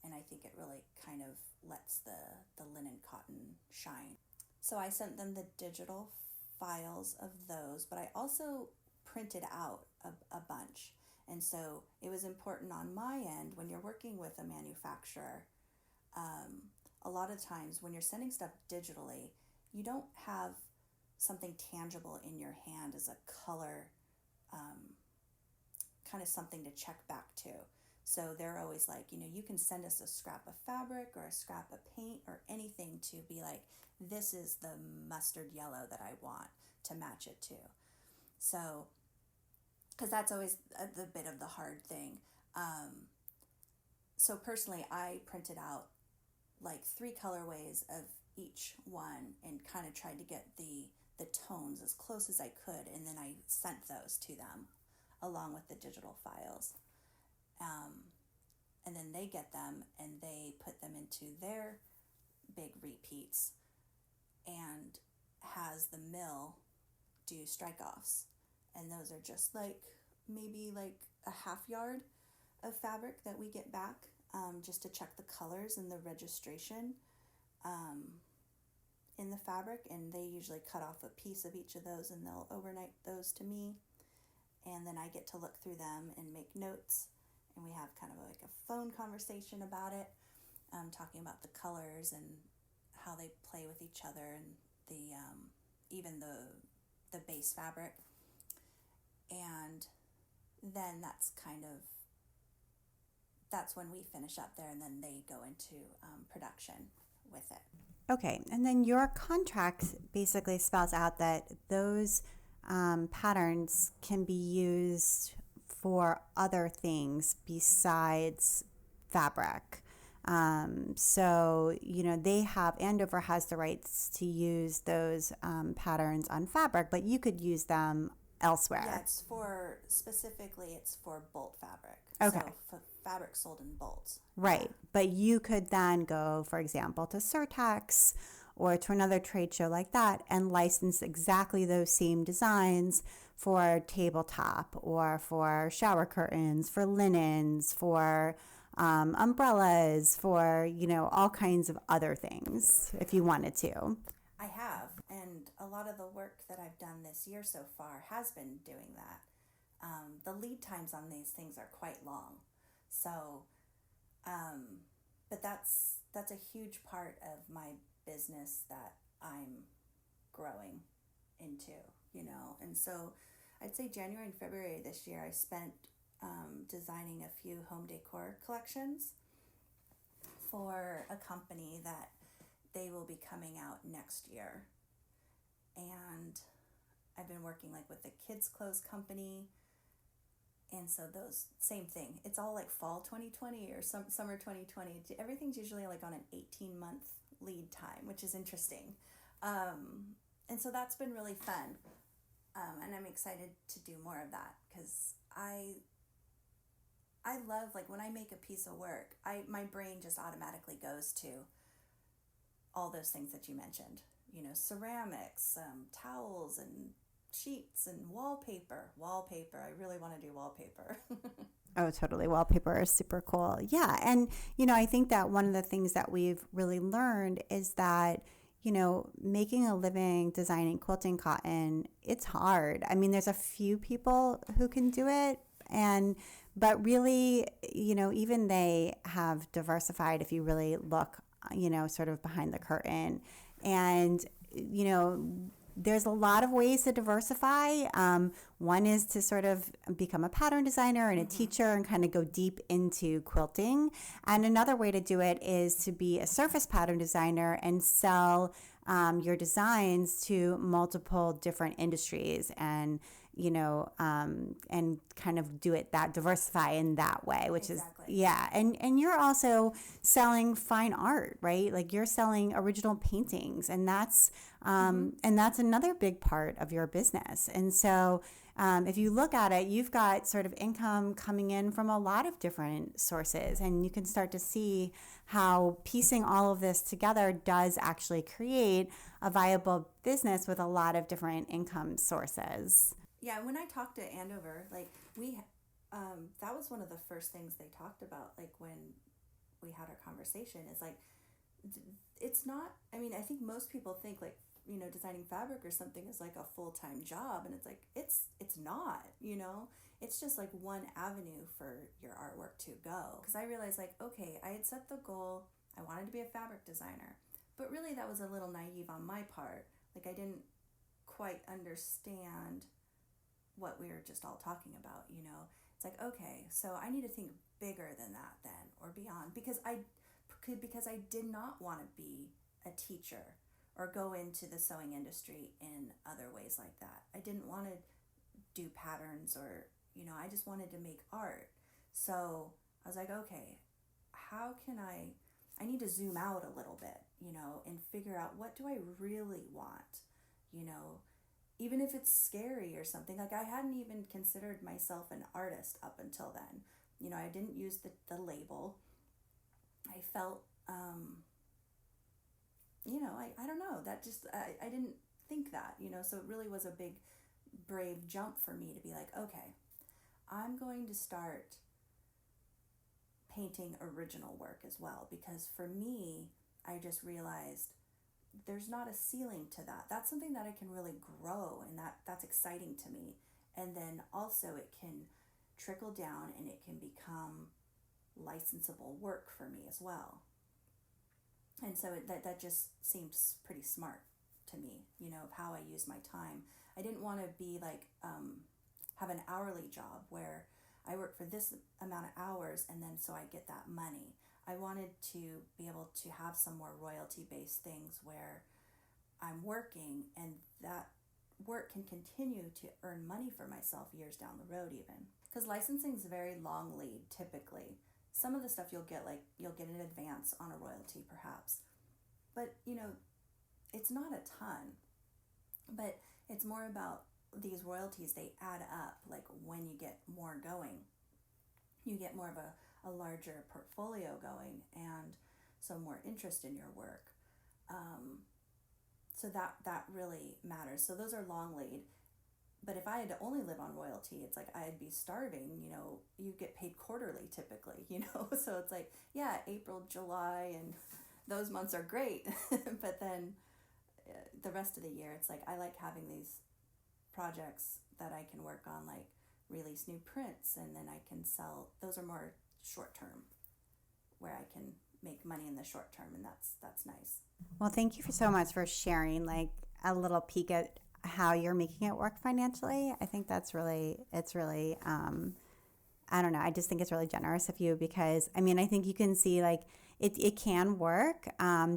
and I think it really kind of lets the linen cotton shine. So I sent them the digital files of those, but I also printed out a bunch. And so it was important on my end, when you're working with a manufacturer, a lot of times when you're sending stuff digitally, you don't have something tangible in your hand as a color, kind of something to check back to. So they're always like, you can send us a scrap of fabric or a scrap of paint or anything to be like, this is the mustard yellow that I want to match it to. So, because that's always the bit of the hard thing. So personally, I printed out like 3 colorways of each one and kind of tried to get the tones as close as I could, and then I sent those to them along with the digital files. And then they get them and they put them into their big repeats and has the mill do strike-offs. And those are just like maybe like a half yard of fabric that we get back, just to check the colors and the registration in the fabric. And they usually cut off a piece of each of those and they'll overnight those to me. And then I get to look through them and make notes. And we have kind of like a phone conversation about it, talking about the colors and how they play with each other, and the even the base fabric. And then that's when we finish up there, and then they go into production with it. Okay, and then your contract basically spells out that those patterns can be used for other things besides fabric. So, Andover has the rights to use those patterns on fabric, but you could use them elsewhere. Yeah, it's for bolt fabric. Okay. So fabric sold in bolts. Right. Yeah. But you could then go, for example, to Surtex or to another trade show like that and license exactly those same designs for tabletop or for shower curtains, for linens, for umbrellas, for, all kinds of other things if you wanted to. I have, and a lot of the work that I've done this year so far has been doing that. The lead times on these things are quite long, so, but that's a huge part of my business that I'm growing into, and so I'd say January and February this year I spent designing a few home decor collections for a company that they will be coming out next year. And I've been working like with the kids clothes company. And so those, same thing. It's all like fall 2020 or summer 2020. Everything's usually like on an 18-month lead time, which is interesting. And so that's been really fun. And I'm excited to do more of that because I love, like, when I make a piece of work, my brain just automatically goes to all those things that you mentioned. You know, ceramics, towels and sheets and wallpaper. I really want to do wallpaper. Oh, totally. Wallpaper is super cool. Yeah. And, I think that one of the things that we've really learned is that, making a living designing quilting cotton, it's hard. I mean, there's a few people who can do it. But really, even they have diversified if you really look, sort of behind the curtain. And, there's a lot of ways to diversify. One is to sort of become a pattern designer and a teacher and kind of go deep into quilting. And another way to do it is to be a surface pattern designer and sell your designs to multiple different industries and and kind of do it that diversify in that way, which Exactly. is, yeah. And you're also selling fine art, right? Like you're selling original paintings, and that's another big part of your business. And so if you look at it, you've got sort of income coming in from a lot of different sources, and you can start to see how piecing all of this together does actually create a viable business with a lot of different income sources. Yeah, when I talked to Andover, like that was one of the first things they talked about, like when we had our conversation, is like, it's not, I mean, I think most people think like, designing fabric or something is like a full-time job, and it's like, it's not, it's just like one avenue for your artwork to go. Because I realized like, okay, I had set the goal, I wanted to be a fabric designer, but really that was a little naive on my part. Like I didn't quite understand what we were just all talking about, It's like, okay, so I need to think bigger than that then, or beyond, because I did not want to be a teacher or go into the sewing industry in other ways like that. I didn't want to do patterns or, I just wanted to make art. So I was like, okay, how can I need to zoom out a little bit, and figure out, what do I really want, even if it's scary or something. Like I hadn't even considered myself an artist up until then. I didn't use the label. I felt, I don't know, that just, I didn't think that, so it really was a big, brave jump for me to be like, okay, I'm going to start painting original work as well, because for me, I just realized there's not a ceiling to that. That's something that I can really grow, and that's exciting to me. And then also it can trickle down and it can become licensable work for me as well. And so that just seems pretty smart to me, of how I use my time. I didn't want to be like, have an hourly job where I work for this amount of hours and then so I get that money. I wanted to be able to have some more royalty-based things where I'm working and that work can continue to earn money for myself years down the road even. Because licensing is a very long lead typically. Some of the stuff you'll get in advance on a royalty perhaps. But, it's not a ton. But it's more about these royalties, they add up. Like when you get more going, you get more of a larger portfolio going, and so more interest in your work. So that really matters. So those are long lead. But if I had to only live on royalty, it's like I'd be starving. You get paid quarterly typically, so it's like, yeah, April, July, and those months are great. But then the rest of the year, it's like I like having these projects that I can work on, like release new prints, and then I can sell. Those are more short term, where I can make money in the short term, and that's nice. Well, thank you so much for sharing like a little peek at how you're making it work financially. I think it's really I don't know. I just think it's really generous of you because, I mean, I think you can see like it can work.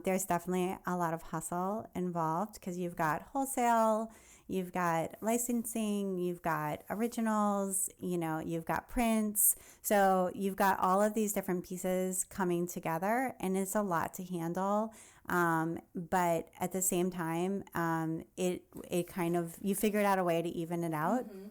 There's definitely a lot of hustle involved because you've got wholesale, you've got licensing, you've got originals, you've got prints. So you've got all of these different pieces coming together and it's a lot to handle. But at the same time, it kind of, you figured out a way to even it out. Mm-hmm.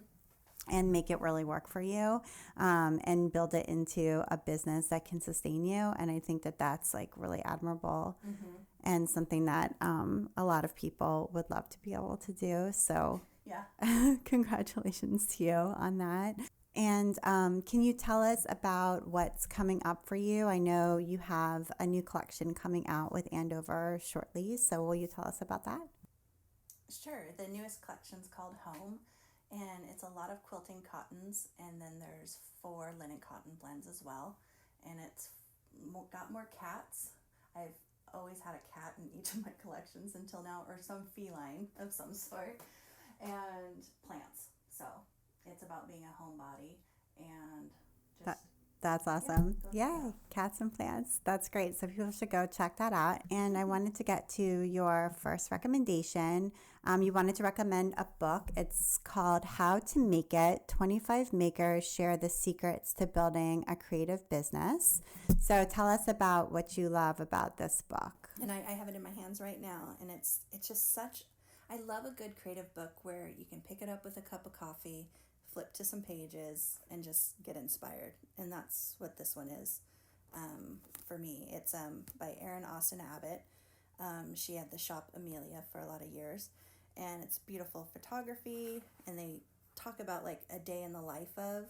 And make it really work for you, and build it into a business that can sustain you. And I think that that's like really admirable, mm-hmm. and something that a lot of people would love to be able to do. So yeah, congratulations to you on that. And can you tell us about what's coming up for you? I know you have a new collection coming out with Andover shortly. So will you tell us about that? Sure. The newest collection's called Home. And it's a lot of quilting cottons, and then there's 4 linen cotton blends as well. And it's got more cats. I've always had a cat in each of my collections until now, or some feline of some sort, and plants. So it's about being a homebody and just... That's awesome. Yeah, cats and plants. That's great. So people should go check that out. And I wanted to get to your first recommendation. You wanted to recommend a book. It's called How to Make It. 25 Makers Share the Secrets to Building a Creative Business. So tell us about what you love about this book. And I have it in my hands right now. And it's just such... I love a good creative book where you can pick it up with a cup of coffee, flip to some pages, and just get inspired. And that's what this one is for me. It's by Erin Austin Abbott. She had the shop Amelia for a lot of years. And it's beautiful photography. And they talk about like a day in the life of.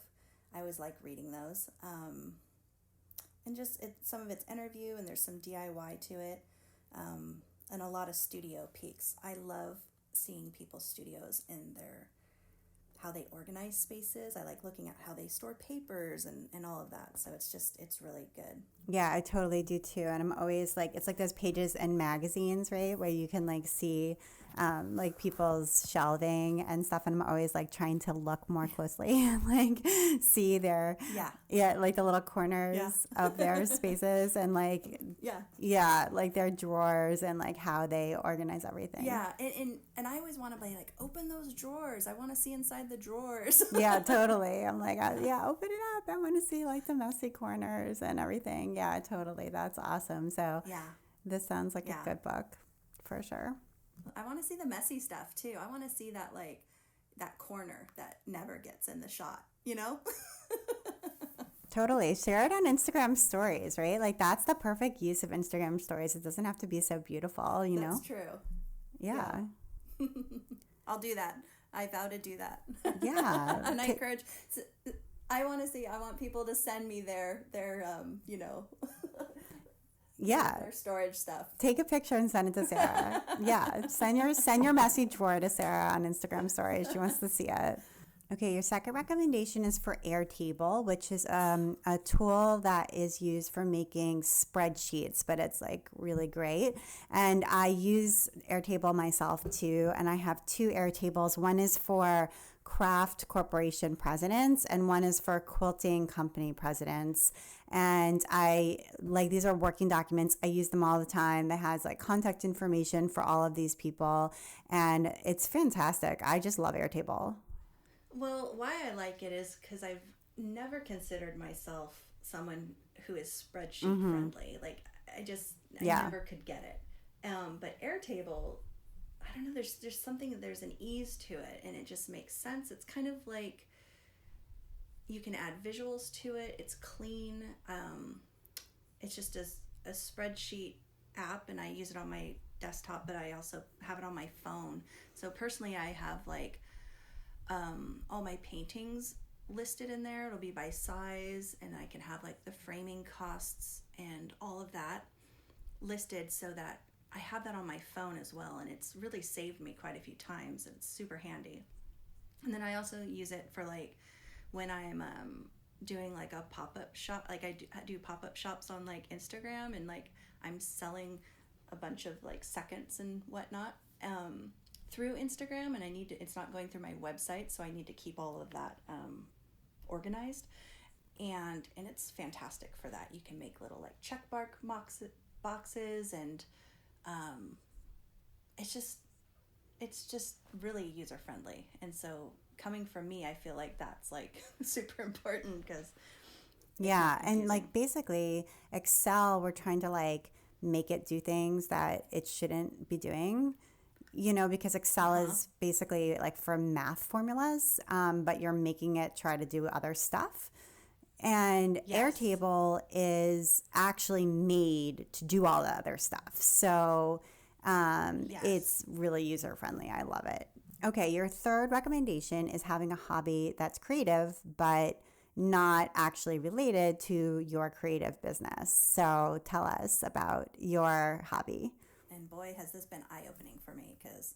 I always like reading those. And just some of it's interview, and there's some DIY to it. And a lot of studio peeks. I love seeing people's studios in how they organize spaces. I like looking at how they store papers and all of that. So it's really good. Yeah, I totally do too. And I'm always like, it's like those pages in magazines, right? Where you can like see like people's shelving and stuff. And I'm always like trying to look more closely and like see their, like the little corners of their spaces and like, like their drawers and like how they organize everything. Yeah. And I always want to be like, open those drawers. I want to see inside the drawers. Yeah, totally. I'm like, open it up. I want to see like the messy corners and everything. Yeah, totally. That's awesome. So this sounds like a good book for sure. I want to see the messy stuff too. I want to see that like that corner that never gets in the shot, Totally. Share it on Instagram stories, right? Like that's the perfect use of Instagram stories. It doesn't have to be so beautiful, know? That's true. Yeah. I'll do that. I vow to do that. Yeah. And I encourage, I want people to send me their their storage stuff. Take a picture and send it to Sarah. Send your messy drawer to Sarah on Instagram stories. She wants to see it. Okay, your second recommendation is for Airtable, which is a tool that is used for making spreadsheets, but it's like really great. And I use Airtable myself too, and I have 2 Airtables. One is for craft corporation presidents and one is for quilting company presidents. And these are working documents. I use them all the time. That has like contact information for all of these people, and it's fantastic. I just love Airtable. Well, why I like it is because I've never considered myself someone who is spreadsheet friendly. Like I never could get it. But Airtable, I don't know. There's something. There's an ease to it, and it just makes sense. It's kind of like you can add visuals to it. It's clean. It's just a spreadsheet app, and I use it on my desktop, but I also have it on my phone. So personally, I have like all my paintings listed in there. It'll be by size, and I can have like the framing costs and all of that listed so that I have that on my phone as well, and it's really saved me quite a few times. It's super handy. And then I also use it for like when I'm doing like a pop-up shop. Like I do pop-up shops on like Instagram, and like I'm selling a bunch of like seconds and whatnot through Instagram, and it's not going through my website, so I need to keep all of that organized. and it's fantastic for that. You can make little like check mark boxes, and it's just really user friendly. And so coming from me, I feel like that's like super important because and like basically Excel, we're trying to like make it do things that it shouldn't be doing, because Excel is basically like for math formulas, but you're making it try to do other stuff. And Airtable is actually made to do all the other stuff. So it's really user friendly. I love it. Okay, your third recommendation is having a hobby that's creative, but not actually related to your creative business. So tell us about your hobby. And boy, has this been eye-opening for me because,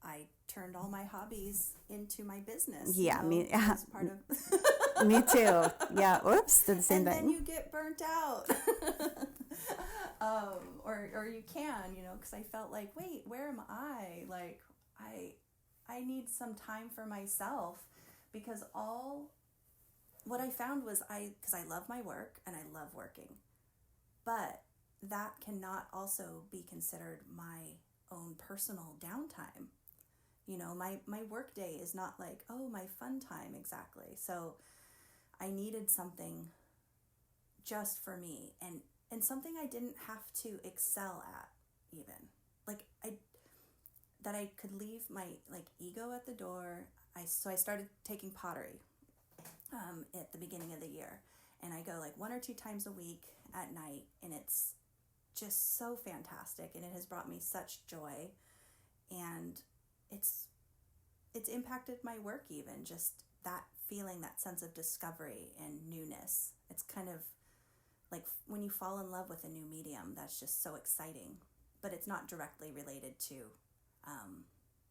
I turned all my hobbies into my business. Yeah, me. As part of Me too. Yeah. Oops. Did the same and thing. then you get burnt out. Or you can, because I felt like, wait, where am I? Like, I need some time for myself, because what I found was because I love my work and I love working, but that cannot also be considered my own personal downtime. My work day is not like, oh, my fun time exactly. So I needed something just for me, and something I didn't have to excel at, even. Like that I could leave my like ego at the door. So I started taking pottery at the beginning of the year, and I go like 1 or 2 times a week at night, and it's just so fantastic, and it has brought me such joy, and it's impacted my work, even just that feeling, that sense of discovery and newness. It's kind of like when you fall in love with a new medium, that's just so exciting, but it's not directly related to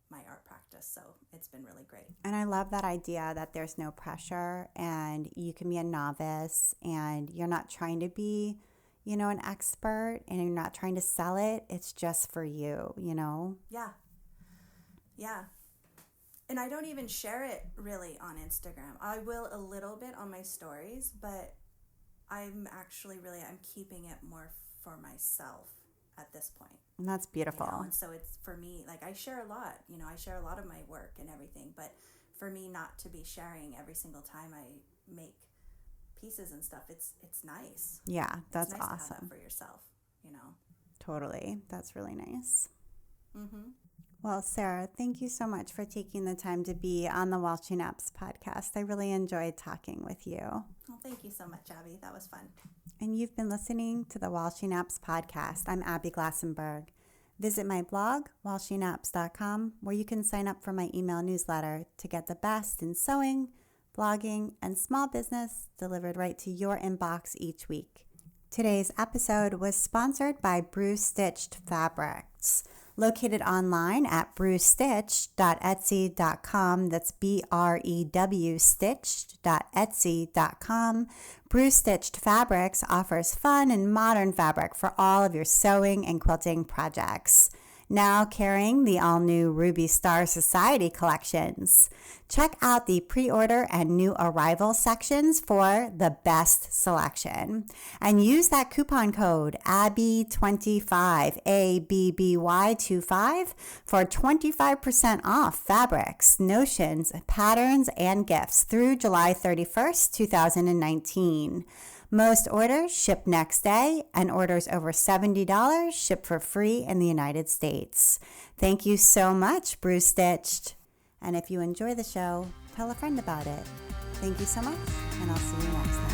my art practice. So it's been really great. And I love that idea that there's no pressure and you can be a novice and you're not trying to be, an expert, and you're not trying to sell it. It's just for you, Yeah. Yeah. And I don't even share it really on Instagram. I will a little bit on my stories, but I'm keeping it more for myself at this point. And that's beautiful. And so it's for me, like I share a lot, I share a lot of my work and everything, but for me not to be sharing every single time I make pieces and stuff, it's nice. Yeah, that's it's nice awesome. To have that for yourself, Totally. That's really nice. Mm-hmm. Well, Sarah, thank you so much for taking the time to be on the Walshing Apps podcast. I really enjoyed talking with you. Well, thank you so much, Abby. That was fun. And you've been listening to the Walshing Apps podcast. I'm Abby Glassenberg. Visit my blog, walshingapps.com, where you can sign up for my email newsletter to get the best in sewing, blogging, and small business delivered right to your inbox each week. Today's episode was sponsored by Brew Stitched Fabrics. Located online at brewstitched.etsy.com. That's BREW stitched.etsy.com. Brew Stitched Fabrics offers fun and modern fabric for all of your sewing and quilting projects. Now carrying the all-new Ruby Star Society collections. Check out the pre-order and new arrival sections for the best selection. And use that coupon code ABBY25, ABBY25, for 25% off fabrics, notions, patterns, and gifts through July 31st, 2019. Most orders ship next day, and orders over $70 ship for free in the United States. Thank you so much, Brew Stitched. And if you enjoy the show, tell a friend about it. Thank you so much, and I'll see you next time.